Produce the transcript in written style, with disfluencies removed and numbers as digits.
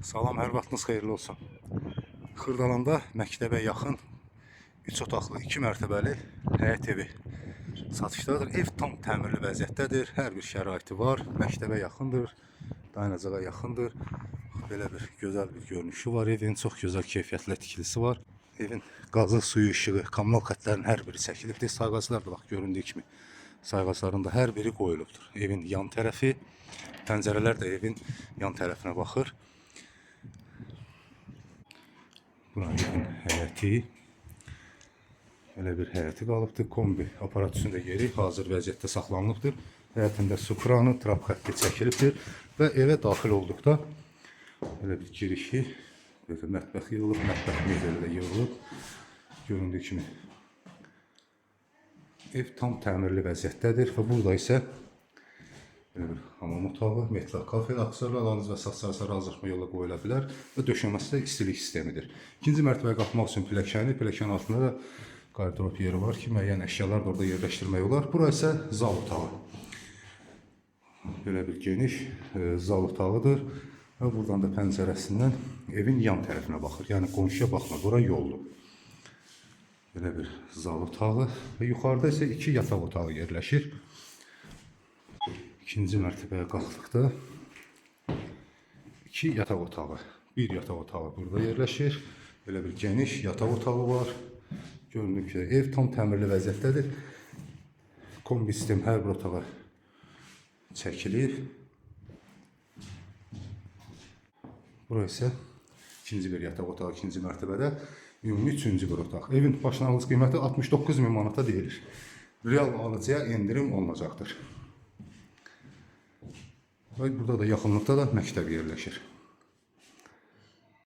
Salam, hər vaxtınız xeyirli olsun. Xırdalanda məktəbə yaxın 3 otaqlı 2 mərtəbəli həyət evi satışdadır. Ev tam təmirli vəziyyətdədir. Hər bir şəraiti var. Məktəbə yaxındır, dayanacağa yaxındır. Belə bir gözəl bir görünüşü var. Evin çox gözəl keyfiyyətli tikilisi var. Evin qazı, suyu, işığı, kommunal xətlərin hər biri çəkilibdir. Sayğaclar da bax göründüyü kimi sayğacların da hər biri qoyulubdur. Evin yan tərəfi, pəncərələr də evin yan tərəfinə baxır. Buranın evin həyəti. Belə bir həyəti qalıbdır. Kombi aparat üstündə yeri hazır vəziyyətdə saxlanılıbdır. Həyətində su kranı, trap xətti çəkilibdir və evə daxil olduqda belə bir girişi, belə mətbəx yığılıb, mətbəx mebeli də yığılıb. Göründüyü kimi ev tam təmirli vəziyyətdədir və burada isə belə bir hamam otağı, metlaq kafe, aksarlarınız və saçlarsa razılaşma yola qoyula bilər və döşəməsi də istilik sistemidir. İkinci mərtəbəyə qalxmaq üçün pilləkən altında da qardırop yeri var ki, müəyyən əşyalar da orada yerləşdirmək olar. Bura isə zal otağı. Belə bir geniş zal otağıdır və buradan da pəncərəsindən evin yan tərəfinə baxır. Yəni qonşuya baxmır, bura yoldur. Belə bir zal otağı və yuxarıda isə 2 yataq otağı yerləşir. İkinci mərtəbəyə qalxdıqda 2 yataq otağı, 1 yataq otağı burada yerləşir. Belə bir geniş yataq otağı var. Göründüyü ki, ev tam təmirli vəziyyətdədir. Kombi sistem hər bir otağa çəkilir. Bura isə ikinci bir yataq otağı, ikinci mərtəbədə ümumi üçüncü bir otaq. Evin başlanğıc qiyməti 69.000 manata deyilir. Real alıcıya endirim olunacaqdır. Burada da yaxınlıqda da məktəb yerləşir.